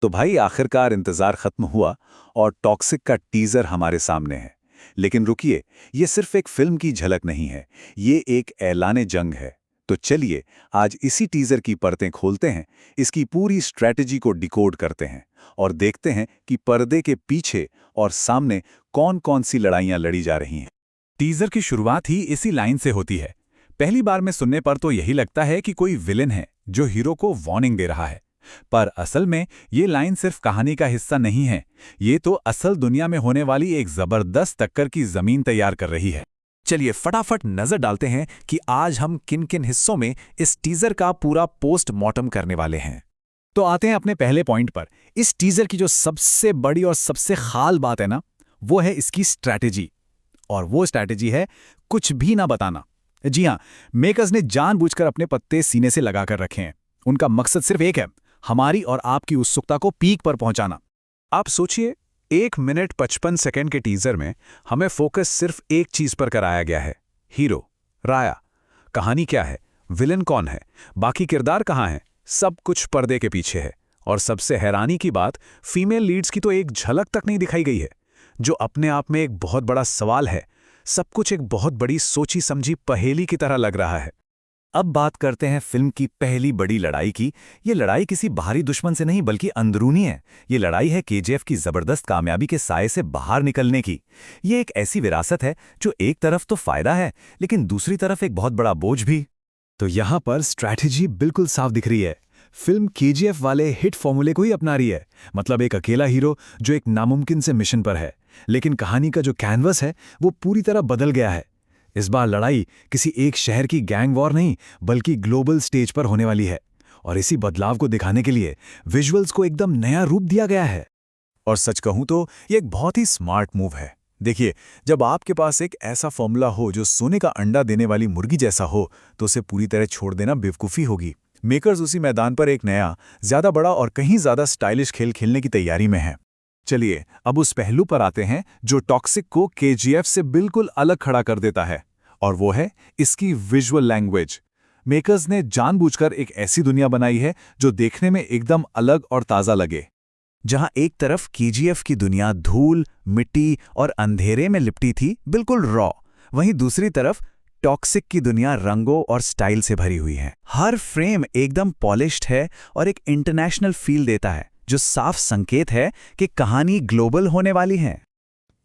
तो भाई आखिरकार इंतजार खत्म हुआ और टॉक्सिक का टीजर हमारे सामने है। लेकिन रुकिए, ये सिर्फ एक फिल्म की झलक नहीं है, ये एक ऐलाने जंग है। तो चलिए आज इसी टीजर की परतें खोलते हैं, इसकी पूरी स्ट्रैटेजी को डिकोड करते हैं और देखते हैं कि पर्दे के पीछे और सामने कौन-कौन सी लड़ाइयां लड़ी जा रही हैं। टीजर की शुरुआत ही इसी लाइन से होती है। पहली बार में सुनने पर तो यही लगता है कि कोई विलेन है जो हीरो को वार्निंग दे रहा है। पर असल में ये लाइन सिर्फ कहानी का हिस्सा नहीं है, ये तो असल दुनिया में होने वाली एक जबरदस्त टक्कर की जमीन तैयार कर रही है। चलिए फटाफट नजर डालते हैं कि आज हम किन किन हिस्सों में इस टीजर का पूरा पोस्टमार्टम करने वाले हैं। तो आते हैं अपने पहले पॉइंट पर। इस टीजर की जो सबसे बड़ी और सबसे खास बात है ना, वो है इसकी स्ट्रैटेजी। और वो स्ट्रैटेजी है कुछ भी ना बताना। जी हां, मेकर्स ने जानबूझकर अपने पत्ते सीने से लगाकर रखे हैं। उनका मकसद सिर्फ एक है, हमारी और आपकी उत्सुकता को पीक पर पहुंचाना। आप सोचिए, 1 मिनट 55 सेकंड के टीजर में हमें फोकस सिर्फ एक चीज पर कराया गया है, हीरो, राया। कहानी क्या है, विलन कौन है, बाकी किरदार कहां हैं, सब कुछ पर्दे के पीछे है। और सबसे हैरानी की बात, फीमेल लीड्स की तो एक झलक तक नहीं दिखाई गई है, जो अपने आप में एक बहुत बड़ा सवाल है। सब कुछ एक बहुत बड़ी सोची समझी पहेली की तरह लग रहा है। अब बात करते हैं फिल्म की पहली बड़ी लड़ाई की। ये लड़ाई किसी बाहरी दुश्मन से नहीं बल्कि अंदरूनी है। ये लड़ाई है केजीएफ की जबरदस्त कामयाबी के साए से बाहर निकलने की। ये एक ऐसी विरासत है जो एक तरफ तो फायदा है, लेकिन दूसरी तरफ एक बहुत बड़ा बोझ भी। तो यहाँ पर स्ट्रैटेजी बिल्कुल साफ दिख रही है। फिल्म केजीएफ वाले हिट फॉर्मूले को ही अपना रही है। मतलब एक अकेला हीरो जो एक नामुमकिन से मिशन पर है, लेकिन कहानी का जो कैनवस है वो पूरी तरह बदल गया है। इस बार लड़ाई किसी एक शहर की गैंग वॉर नहीं बल्कि ग्लोबल स्टेज पर होने वाली है। और इसी बदलाव को दिखाने के लिए विजुअल्स को एकदम नया रूप दिया गया है। और सच कहूं तो ये एक बहुत ही स्मार्ट मूव है। देखिए, जब आपके पास एक ऐसा फॉर्मूला हो जो सोने का अंडा देने वाली मुर्गी जैसा हो, तो उसे पूरी तरह छोड़ देना बेवकूफ़ी होगी। मेकर्स उसी मैदान पर एक नया, ज्यादा बड़ा और कहीं ज्यादा स्टाइलिश खेल खेलने की तैयारी में हैं। चलिए अब उस पहलू पर आते हैं जो टॉक्सिक को केजीएफ से बिल्कुल अलग खड़ा कर देता है, और वो है इसकी विजुअल लैंग्वेज। मेकर्स ने जानबूझकर एक ऐसी दुनिया बनाई है जो देखने में एकदम अलग और ताज़ा लगे। जहां एक तरफ केजीएफ की दुनिया धूल, मिट्टी और अंधेरे में लिपटी थी, बिल्कुल रॉ, वहीं दूसरी तरफ टॉक्सिक की दुनिया रंगों और स्टाइल से भरी हुई है। हर फ्रेम एकदम पॉलिश्ड है और एक इंटरनेशनल फील देता है, जो साफ संकेत है कि कहानी ग्लोबल होने वाली है।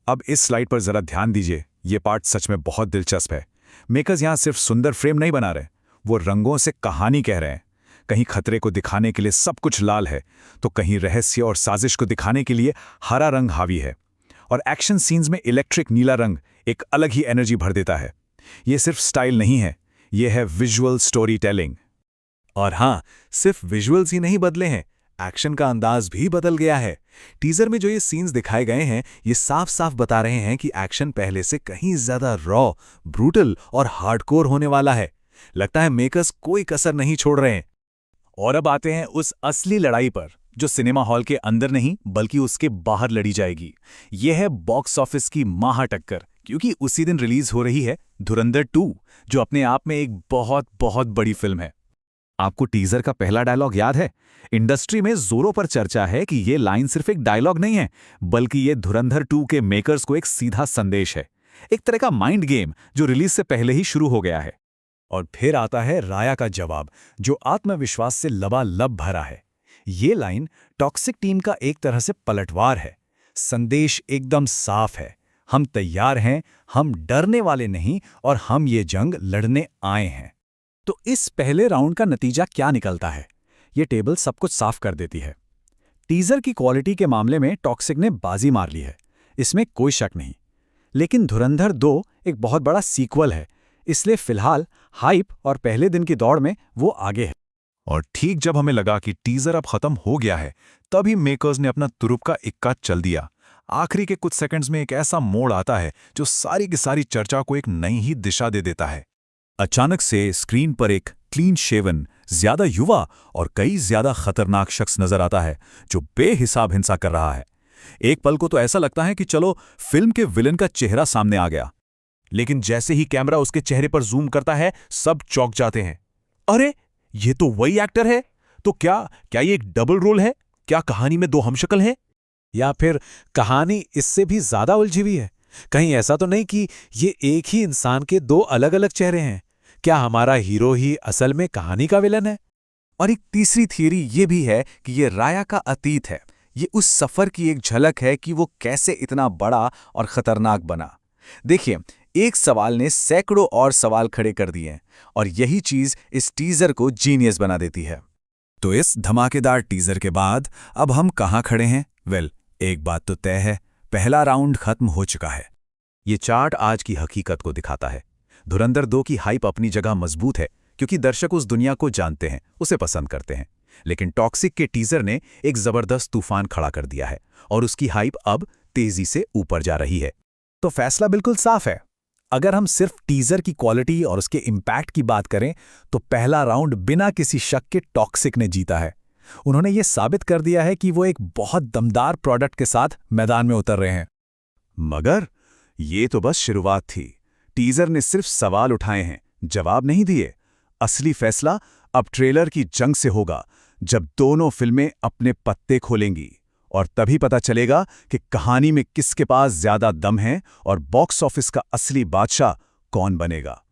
अब इस स्लाइड पर जरा ध्यान दीजिए, ये पार्ट सच में बहुत दिलचस्प है। मेकर्स यहां सिर्फ सुंदर फ्रेम नहीं बना रहे, वो रंगों से कहानी कह रहे हैं। कहीं खतरे को दिखाने के लिए सब कुछ लाल है, तो कहीं रहस्य और साजिश को दिखाने के लिए हरा रंग हावी है। और एक्शन सीन्स में इलेक्ट्रिक नीला रंग एक अलग ही एनर्जी भर देता है। ये सिर्फ स्टाइल नहीं है, ये है विजुअल स्टोरी टेलिंग। और हां, सिर्फ विजुअल्स ही नहीं बदले हैं, एक्शन का अंदाज भी बदल गया है। टीजर में जो ये सीन्स दिखाए गए हैं, ये साफ साफ बता रहे हैं कि एक्शन पहले से कहीं ज्यादा रॉ, ब्रूटल और हार्डकोर होने वाला है। लगता है मेकर्स कोई कसर नहीं छोड़ रहे हैं। और अब आते हैं उस असली लड़ाई पर, जो सिनेमा हॉल के अंदर नहीं बल्कि उसके बाहर लड़ी जाएगी। यह है बॉक्स ऑफिस की महाटक्कर, क्योंकि उसी दिन रिलीज हो रही है धुरंधर 2, जो अपने आप में एक बहुत बहुत बड़ी फिल्म है। आपको टीजर का पहला डायलॉग याद है? इंडस्ट्री में जोरों पर चर्चा है कि ये लाइन सिर्फ एक डायलॉग नहीं है, बल्कि ये धुरंधर 2 के मेकर्स को एक सीधा संदेश है, एक तरह का माइंड गेम जो रिलीज से पहले ही शुरू हो गया है। और फिर आता है राया का जवाब, जो आत्मविश्वास से लबालब भरा है। ये लाइन टॉक्सिक टीम का एक तरह से पलटवार है। संदेश एकदम साफ है, हम तैयार हैं, हम डरने वाले नहीं, और हम ये जंग लड़ने आए हैं। तो इस पहले राउंड का नतीजा क्या निकलता है? ये टेबल सब कुछ साफ कर देती है। टीजर की क्वालिटी के मामले में टॉक्सिक ने बाजी मार ली है, इसमें कोई शक नहीं। लेकिन धुरंधर 2 एक बहुत बड़ा सीक्वल है, इसलिए फिलहाल हाइप और पहले दिन की दौड़ में वो आगे है। और ठीक जब हमें लगा कि टीजर अब खत्म हो गया है, तभी मेकर्स ने अपना तुरुप का इक्का चल दिया। आखिरी के कुछ सेकंड्स में एक ऐसा मोड़ आता है जो सारी की सारी चर्चा को एक नई ही दिशा दे देता है। अचानक से स्क्रीन पर एक क्लीन शेवन, ज्यादा युवा और कई ज्यादा खतरनाक शख्स नजर आता है, जो बेहिसाब हिंसा कर रहा है। एक पल को तो ऐसा लगता है कि चलो फिल्म के विलन का चेहरा सामने आ गया, लेकिन जैसे ही कैमरा उसके चेहरे पर जूम करता है, सब चौंक जाते हैं। अरे ये तो वही एक्टर है। तो क्या ये एक डबल रोल है? क्या कहानी में दो हमशक्ल हैं? या फिर कहानी इससे भी ज्यादा उलझी हुई है? कहीं ऐसा तो नहीं कि ये एक ही इंसान के दो अलग-अलग चेहरे हैं? क्या हमारा हीरो ही असल में कहानी का विलन है? और एक तीसरी थियरी ये भी है कि ये राया का अतीत है। ये उस सफर की एक झलक है कि वो कैसे इतना बड़ा और खतरनाक बना। देखिए, एक सवाल ने सैकड़ों और सवाल खड़े कर दिए हैं और यही चीज इस टीजर को जीनियस बना देती है। तो इस धमाकेदार टीजर के बाद अब हम कहाँ खड़े हैं? वेल, एक बात तो तय है, पहला राउंड खत्म हो चुका है। ये चार्ट आज की हकीकत को दिखाता है। धुरंधर 2 की हाइप अपनी जगह मजबूत है क्योंकि दर्शक उस दुनिया को जानते हैं, उसे पसंद करते हैं। लेकिन टॉक्सिक के टीजर ने एक जबरदस्त तूफान खड़ा कर दिया है और उसकी हाइप अब तेजी से ऊपर जा रही है। तो फैसला बिल्कुल साफ है। अगर हम सिर्फ टीजर की क्वालिटी और उसके इम्पैक्ट की बात करें तो पहला राउंड बिना किसी शक के टॉक्सिक ने जीता है। उन्होंने ये साबित कर दिया है कि वो एक बहुत दमदार प्रोडक्ट के साथ मैदान में उतर रहे हैं। मगर ये तो बस शुरुआत थी। टीजर ने सिर्फ सवाल उठाए हैं, जवाब नहीं दिए। असली फैसला अब ट्रेलर की जंग से होगा, जब दोनों फिल्में अपने पत्ते खोलेंगी और तभी पता चलेगा कि कहानी में किसके पास ज्यादा दम है और बॉक्स ऑफिस का असली बादशाह कौन बनेगा।